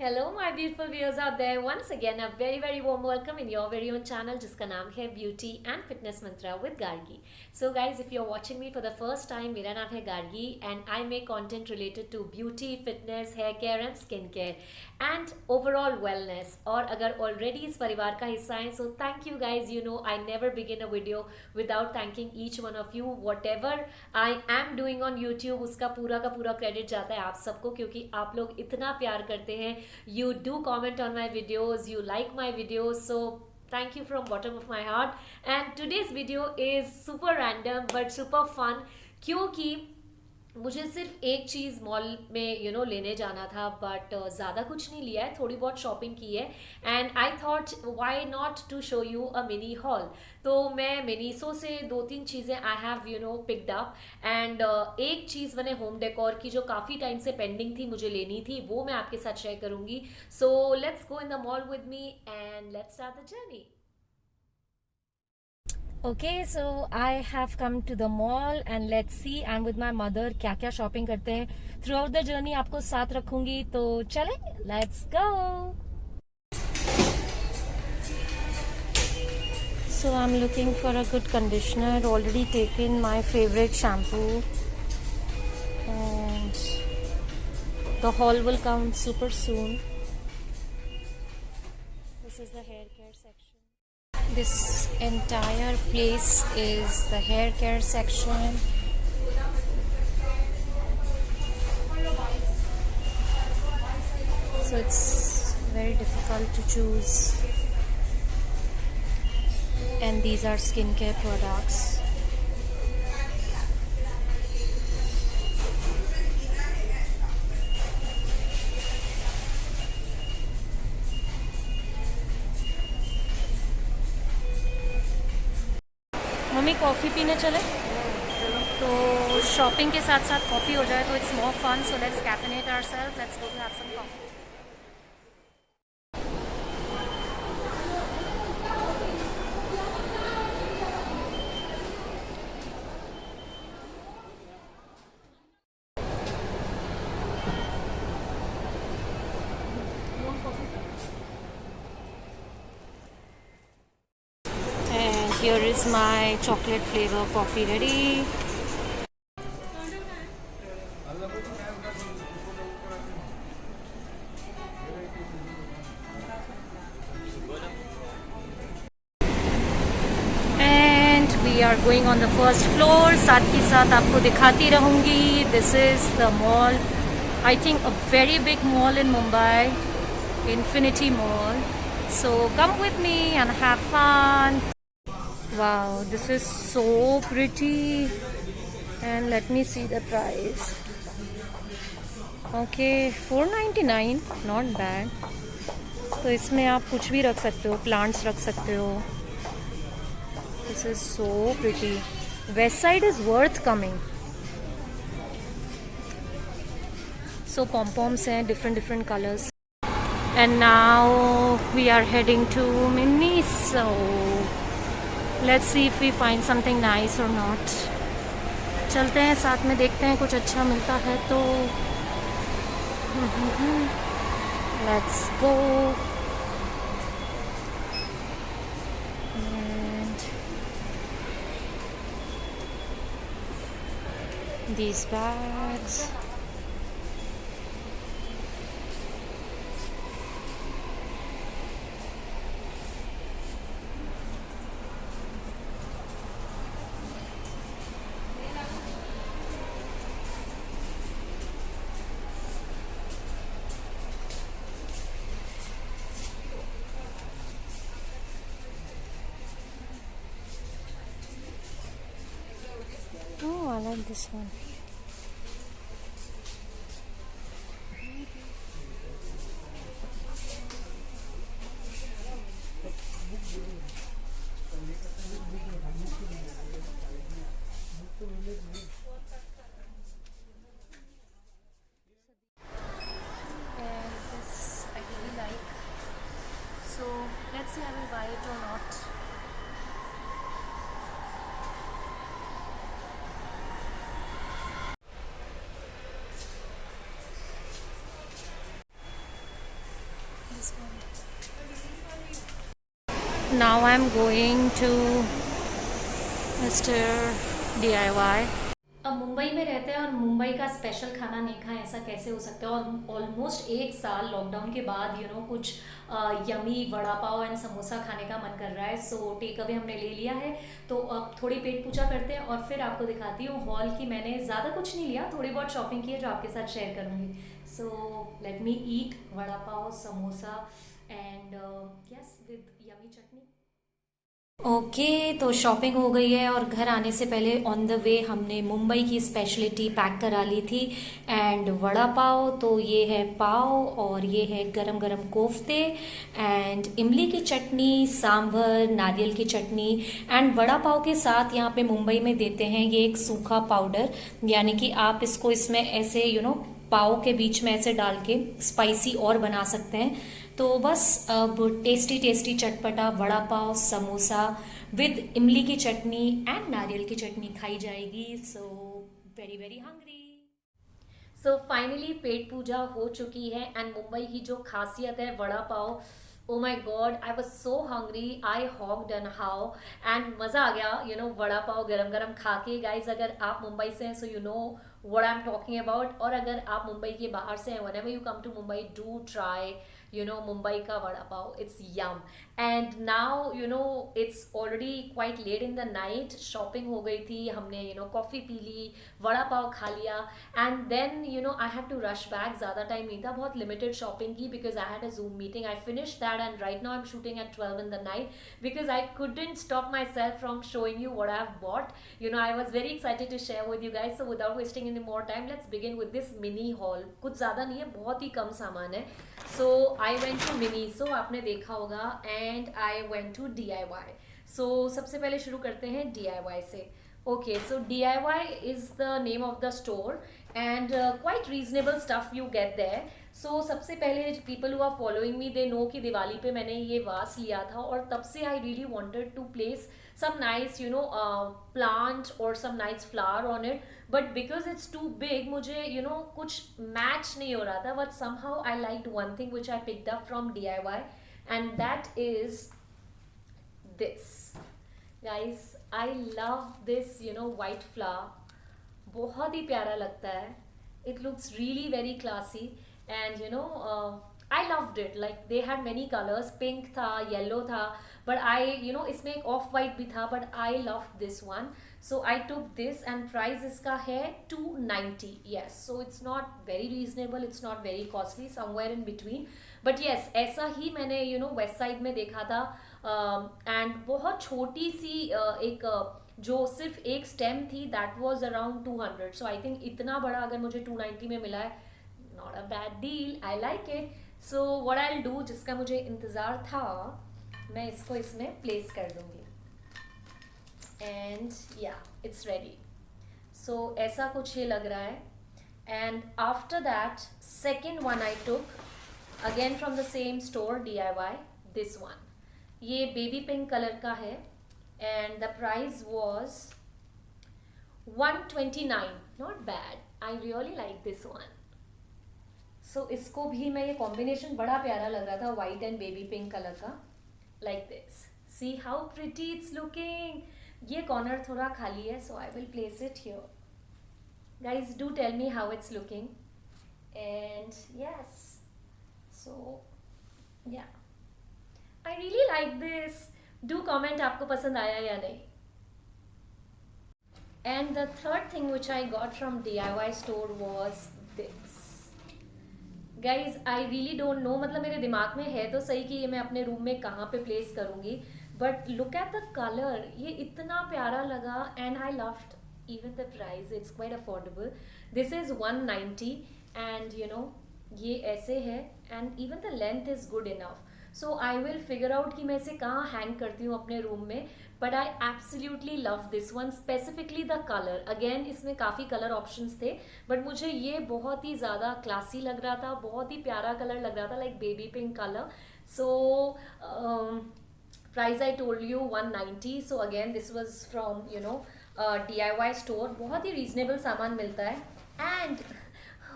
Hello, my beautiful viewers out there. Once again, a very warm welcome in your very own channel जिसका नाम है Beauty and Fitness Mantra with Gargi. So guys, if you're watching me for the first time, मेरा नाम है Gargi and I make content related to beauty, fitness, hair care and skin care and overall wellness. और अगर already इस परिवार का हिस्सा हैं, so thank you guys. You know, I never begin a video without thanking each one of you. Whatever I am doing on YouTube, उसका पूरा का पूरा क्रेडिट जाता है आप सबको, क्योंकि आप लोग इतना प्यार करते हैं. You do comment on my videos, you like my videos, so thank you from bottom of my heart. And today's video is super random but super fun क्योंकि मुझे सिर्फ एक चीज़ मॉल में लेने जाना था, बट ज़्यादा कुछ नहीं लिया है, थोड़ी बहुत शॉपिंग की है. And I thought why not to show you a mini haul. तो मैं मिनीसो से दो तीन चीज़ें I have picked up. And एक चीज़ मैंने होम डेकोर की जो काफ़ी टाइम से पेंडिंग थी, मुझे लेनी थी, वो मैं आपके साथ शेयर करूँगी. So let's go in the mall with me and let's start the journey. Okay, so I have come to the mall and let's see. I'm with my mother. क्या क्या शॉपिंग करते हैं throughout the journey आपको साथ रखूंगी. तो चले, let's go. So I'm looking for a good conditioner. Already taken my favorite shampoo and the haul will come super soon. This is the hair care section. This entire place is the hair care section. So it's very difficult to choose. And these are skincare products. Mummy coffee पीने चले, तो shopping के साथ साथ coffee हो जाए तो it's more fun. So let's caffeinate ourself, let's go to have some coffee. And here is my chocolate flavor coffee ready. And we are going on the first floor. साथ के साथ आपको दिखाती रहूँगी. This is the mall. I think a very big mall in Mumbai, Infinity Mall. So come with me and have fun. Wow, this is so pretty. And let me see the price. Okay, 499, not bad. तो इसमें आप कुछ भी रख सकते हो, plants रख सकते हो. This is so pretty. West side is worth coming. So pom-poms हैं, different colors. And now we are heading to Miniso. Let's see if we find something nice or not. चलते हैं, साथ में देखते हैं कुछ अच्छा मिलता है तो. Let's go. And these bags. Oh, I like this one. And this I really like. So let's see I will buy it or not. this one. Now I'm going to Mr. DIY. अब मुंबई में रहते हैं और मुंबई का special खाना नहीं खाएं, ऐसा कैसे हो सकता है। और ऑलमोस्ट 1 साल लॉकडाउन के बाद कुछ यमी वड़ा पाव एंड समोसा खाने का मन कर रहा है। सो टेक अवे हमने ले लिया है, तो अब थोड़ी पेट पूजा करते हैं और फिर आपको दिखाती हूँ हॉल की। मैंने ज़्यादा कुछ नहीं लिया, थोड़ी बहुत शॉपिंग की है जो आपके साथ शेयर करूँगी। So let me eat vada pav samosa and yes with yummy chutney. Okay तो शॉपिंग हो गई है और घर आने से पहले ऑन द वे हमने मुंबई की स्पेशलिटी पैक करा ली थी एंड वड़ा पाव। तो ये है पाव और ये है गरम गरम कोफ्ते एंड इमली की चटनी, सांभर, नारियल की चटनी एंड वड़ा पाव के साथ यहाँ पे मुंबई में देते हैं ये एक सूखा पाउडर, यानी कि आप इसको इसमें ऐसे पाव के बीच में ऐसे डाल के स्पाइसी और बना सकते हैं। तो बस अब टेस्टी टेस्टी चटपटा वड़ा पाव समोसा विद इमली की चटनी एंड नारियल की चटनी खाई जाएगी। So very very hungry. So finally पेट पूजा हो चुकी है एंड मुंबई की जो खासियत है vada pav, oh my god I was so hungry, I hogged and how and मज़ा आ गया वड़ा पाव गरम गरम खा के। गाइज अगर आप मुंबई से हैं so you know what I'm talking about, और अगर आप मुंबई के बाहर से हैं whenever you come to Mumbai do try Mumbai का vada pav, it's yum। and now it's already quite late in the night, shopping हो गई थी हमने, कॉफ़ी पी ली, वड़ा पाव खा लिया and then I had to rush back, ज़्यादा टाइम नहीं था, बहुत limited shopping की because I had a Zoom meeting, I finished that and right now I'm shooting at 12 in the night because I couldn't stop myself from showing you what I've bought। I was very excited to share with you guys, so without wasting any more time let's begin with this mini haul। कुछ ज़्यादा नहीं है, बहुत ही कम सामान है। So I went to Miniso, आपने देखा होगा, and I went to DIY। So सबसे पहले शुरू करते हैं DIY से। Okay, so DIY is the name of the store and quite reasonable stuff you get there। So सबसे पहले people who are following me they know कि दिवाली पे मैंने ये वास लिया था और तब से I really wanted to place some nice plant or some nice flower on it, but because it's too big मुझे कुछ match नहीं हो रहा था। but somehow I liked one thing which I picked up from DIY and that is this। guys I love this white flower, बहुत ही प्यारा लगता है, it looks really very classy and I loved it, like they had many colors, pink था, yellow था, but I इसमें एक off white भी था, but I loved this one so I took this and price इसका है 290। yes, so it's not very reasonable, it's not very costly, somewhere in between, but yes ऐसा ही मैंने west side में देखा था एंड बहुत छोटी सी एक जो सिर्फ एक स्टेम थी that was around 200। So I think इतना बड़ा अगर मुझे 290 में मिला है, not a bad deal, I like it. So what I will do, जिसका मुझे इंतज़ार था मैं इसको इसमें प्लेस कर दूंगी एंड या इट्स रेडी। सो ऐसा कुछ ये लग रहा है and after that second one I took again from the same store DIY, this one, ये बेबी पिंक कलर का है and the price was 129, not bad, I really like this one। so इसको भी मैं, ये कॉम्बिनेशन बड़ा प्यारा लग रहा था white and baby pink colour का, like this, see how pretty it's looking। ये कॉर्नर थोड़ा खाली है so I will place it here। guys do tell me how it's looking and yes, so yeah I really like this, do comment आपको पसंद आया या नहीं। and the third thing which I got from DIY store was this। guys I really don't know, मतलब मेरे दिमाग में है तो सही कि ये मैं अपने रूम में कहाँ पे प्लेस करूँगी, but look at the color, ये इतना प्यारा लगा and I loved even the price, it's quite affordable। this is 190 and ये ऐसे है and even the length is good enough। So I will figure out कि मैं इसे कहाँ हैंग करती हूँ अपने रूम में, but I absolutely love this one, specifically the colour. Again इसमें काफ़ी कलर ऑप्शंस थे बट मुझे ये बहुत ही ज़्यादा क्लासी लग रहा था, बहुत ही प्यारा कलर लग रहा था, like baby pink colour. So price I told you 190। So again this was from DIY store, बहुत ही रीजनेबल सामान मिलता है एंड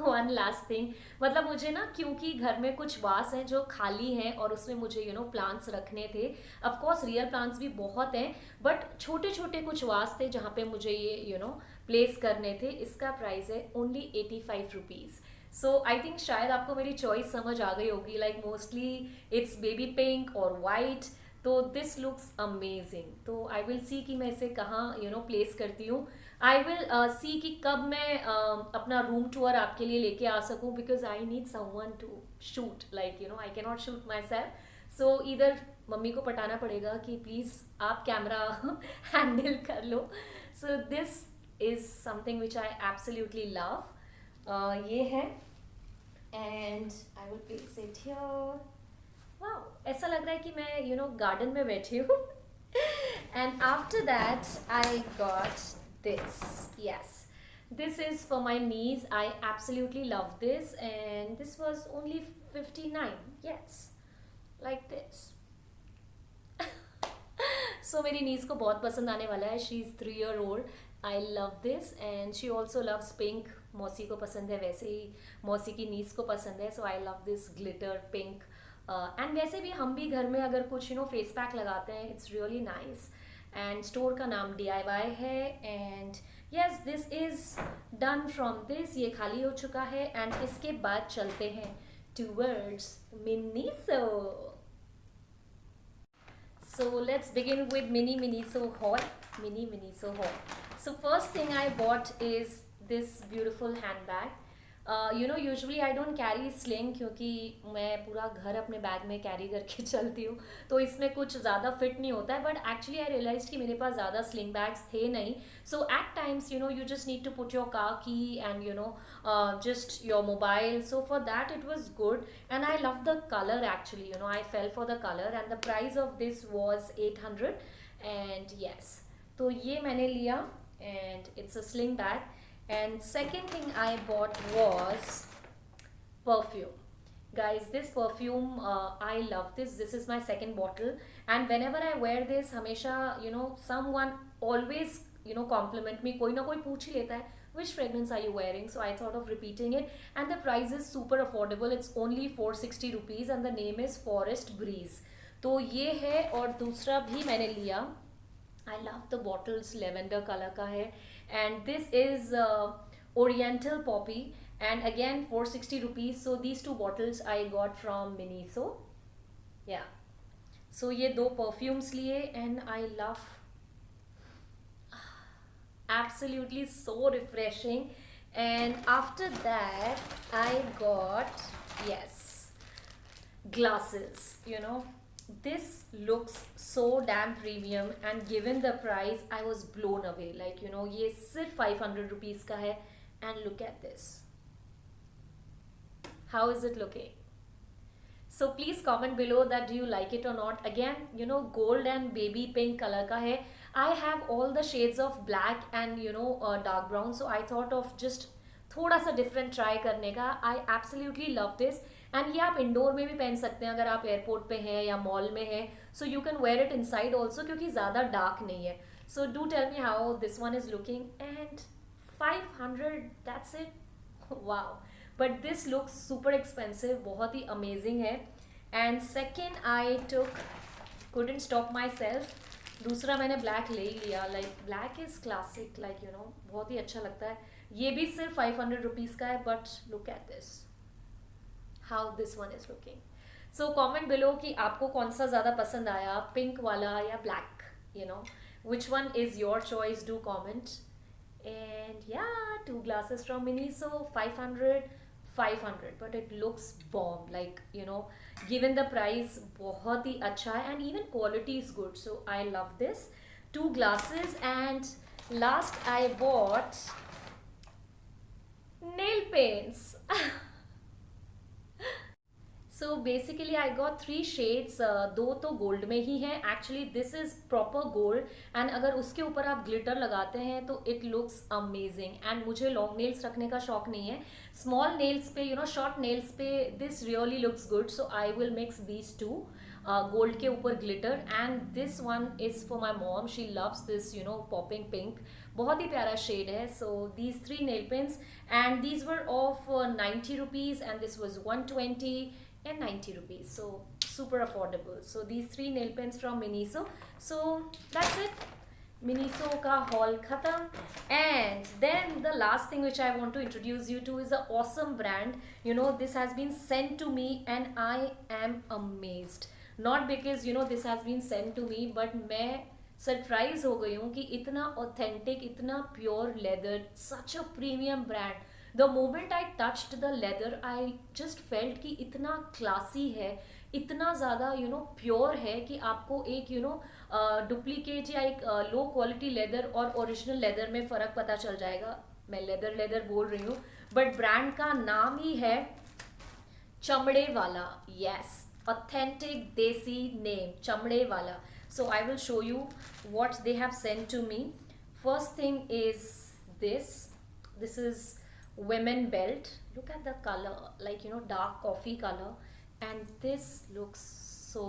वन लास्ट थिंग, मतलब मुझे ना, क्योंकि घर में कुछ वास हैं जो खाली हैं और उसमें मुझे प्लांट्स रखने थे। ऑफ कोर्स रियल प्लांट्स भी बहुत हैं, बट छोटे छोटे कुछ वास थे जहाँ पे मुझे ये प्लेस करने थे। इसका प्राइस है only 85 rupees. So I think शायद आपको मेरी चॉइस समझ आ गई होगी, like mostly it's baby pink और वाइट। तो दिस लुक्स अमेजिंग। तो आई विल सी कि मैं इसे कहाँ प्लेस करती हूँ। आई विल सी कि कब मैं अपना रूम टूर आपके लिए लेके आ सकूं, because I need someone to shoot, like I can not shoot myself. So इधर मम्मी को पटाना पड़ेगा कि प्लीज़ आप कैमरा हैंडल कर लो। So this is something which I absolutely love. ये है, and I will place it here. Wow, ऐसा लग रहा है कि मैं गार्डन में बैठी हूँ। And after that I got this. Yes, this is for my niece. I absolutely love this, and this was only 59. Yes, like this. So मेरी niece को बहुत पसंद आने वाला है. She is 3 year old. I love this, and she also loves pink. मौसी को पसंद है, वैसे ही मौसी की niece को पसंद है. So I love this glitter pink. And वैसे भी हम भी घर में अगर कुछ फेस पैक लगाते हैं, it's really nice. And store का नाम DIY है। And yes, this is done from this. ये खाली हो चुका है, एंड इसके बाद चलते हैं towards Miniso. So let's begin with Mini Miniso haul. Mini Miniso haul. So first thing I bought is this beautiful handbag. Usually I don't carry sling, क्योंकि मैं पूरा घर अपने बैग में कैरी करके चलती हूँ, तो इसमें कुछ ज़्यादा फिट नहीं होता है। बट एक्चुअली आई रियलाइज कि मेरे पास ज़्यादा स्लिंग बैग्स थे नहीं। So at times you just need to put your car key and just your mobile. So for that it was good, and I love the colour actually. I fell for the colour, and the price of this was 800। And yes, तो ये मैंने लिया, and it's a sling bag. And second thing I bought was perfume. Guys, this perfume, I love this. This is my second bottle, and whenever I wear this, हमेशा someone always compliment me. कोई ना कोई पूछ ही लेता है which fragrance are you wearing. So I thought of repeating it, and the price is super affordable. It's only 460 rupees, and the name is Forest Breeze. तो ये है, और दूसरा भी मैंने लिया. I love the bottles, lavender color का है, and this is Oriental Poppy, and again 460 rupees. So these two bottles I got from Miniso. Yeah, so ये दो perfumes लिए, and I love, absolutely so refreshing. And after that I got, yes, glasses. This looks so damn premium, and given the price I was blown away. Like ये सिर्फ 500 rupees का है, and look at this. How is it looking? So please comment below that do you like it or not. Again, gold and baby pink color का है. I have all the shades of black and dark brown, so I thought of just थोड़ा सा different try करने का. आई absolutely love this, and ये आप indoor में भी पहन सकते हैं अगर आप एयरपोर्ट पे हैं या मॉल में हैं. So you can wear it inside also, क्योंकि ज़्यादा डार्क नहीं है. So do tell me how this one is looking. And 500, that's it. Wow, but this looks super expensive, बहुत ही अमेजिंग है. And second I took, couldn't stop myself, दूसरा मैंने black ले ही लिया. Like black is classic, like बहुत ही अच्छा लगता है. ये भी सिर्फ 500 रुपीज़ का है, but look at this, how this one is looking. So comment below कि आपको कौन सा ज़्यादा पसंद आया, पिंक वाला या black. Which one is your choice, do comment. And या, 2 glasses from Miniso, 500, but it looks bomb. Like given the price, बहुत ही अच्छा है, and even quality is good. So I love this. 2 glasses, and last I bought nail paints. So basically I got 3 shades, दो तो gold में ही है actually, this is proper gold, and अगर उसके ऊपर आप ग्लिटर लगाते हैं तो इट लुक्स अमेजिंग। एंड मुझे लॉन्ग नेल्स रखने का शौक नहीं है, स्मॉल नेल्स पे शॉर्ट नेल्स पे this really looks good, so I will mix these two, gold के ऊपर glitter, and this one is for my mom, she loves this popping pink, बहुत ही प्यारा शेड है। So these 3 nail paints, and these were of 90 rupees and this was 120 and 90 rupees, so super affordable. So these 3 nail pens from Miniso. So that's it, Miniso ka haul khatam. And then the last thing which I want to introduce you to is an awesome brand. This has been sent to me and I am amazed, not because this has been sent to me, but मैं surprise हो गई हूँ कि इतना authentic, इतना pure leather, such a premium brand. The moment I touched the leather I just felt कि इतना classy है, इतना ज़्यादा प्योर है कि आपको एक डुप्लीकेट या एक लो क्वालिटी लेदर और ओरिजिनल लेदर में फ़र्क पता चल जाएगा। मैं लेदर बोल रही हूँ, बट ब्रांड का नाम ही है चमड़े वाला। Yes, authentic desi name, chamde wala. So I will show you what they have sent to me. First thing is this is women belt. Look at the color, like dark coffee color, and this looks so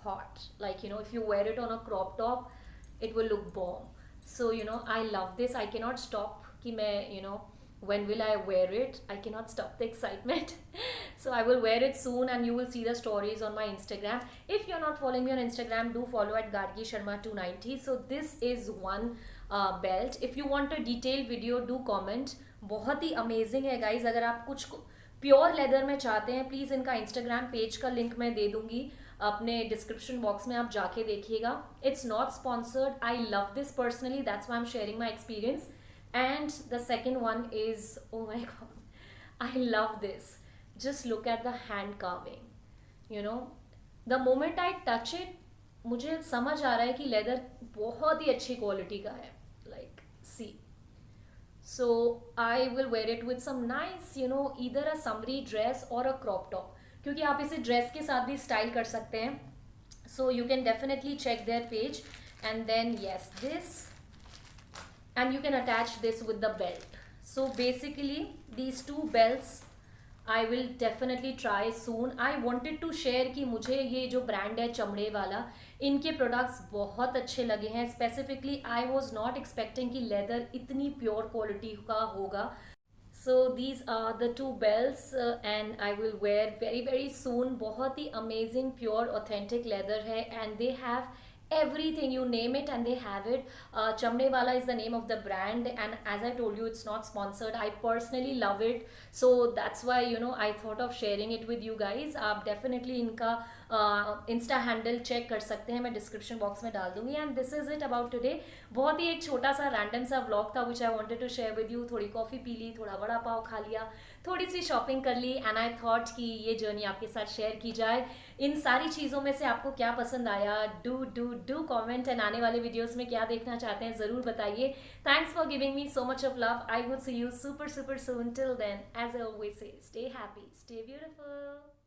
hot, like if you wear it on a crop top it will look bomb. So I love this, I cannot stop कि मैं when will I wear it, I cannot stop the excitement. So I will wear it soon and you will see the stories on my Instagram. If you're not following me on Instagram, do follow at Gargi Sharma 290. So this is one belt. If you want a detailed video, do comment. बहुत ही amazing है guys. अगर आप कुछ pure leather में चाहते हैं, please इनका इंस्टाग्राम पेज का लिंक मैं दे दूंगी अपने डिस्क्रिप्शन बॉक्स में, आप जाके देखिएगा। It's not sponsored, I love this personally, that's why I am sharing my experience. And the second one is, oh my god, I love this. Just look at the hand carving. The moment I touch it, मुझे समझ आ रहा है कि leather बहुत ही अच्छी quality का है. Like, see. So I will wear it with some nice, either a summery dress or a crop top. क्योंकि आप इसे ड्रेस के साथ भी स्टाइल कर सकते हैं. So you can definitely check their page. And then yes, this. And you can attach this with the belt. So basically these two belts I will definitely try soon. I wanted to share कि मुझे ये जो brand है चमड़े वाला, इनके products बहुत अच्छे लगे हैं. Specifically I was not expecting कि लेदर इतनी प्योर क्वालिटी का होगा. So these are the two belts and I will wear very very soon. बहुत ही amazing pure authentic leather है and they have everything, you name it and they have it. Chamde wala is the name of the brand and as I told you it's not sponsored. I personally love it, so that's why I thought of sharing it with you guys. आप definitely इनका insta handle check कर सकते हैं, मैं description box में डाल दूंगी. And this is it about today. बहुत ही एक छोटा सा रैंडम सा व्लॉग था which I wanted to share with you. थोड़ी कॉफ़ी पी ली, थोड़ा वड़ा पाव खा लिया, थोड़ी सी शॉपिंग कर ली एंड आई थॉट कि ये जर्नी आपके साथ शेयर की जाए. इन सारी चीज़ों में से आपको क्या पसंद आया, डू कॉमेंट एंड आने वाले वीडियोज़ में क्या देखना चाहते हैं ज़रूर बताइए. Thanks for giving me so much of love. I will see you super super soon. Till then, as I always say, stay happy, stay beautiful.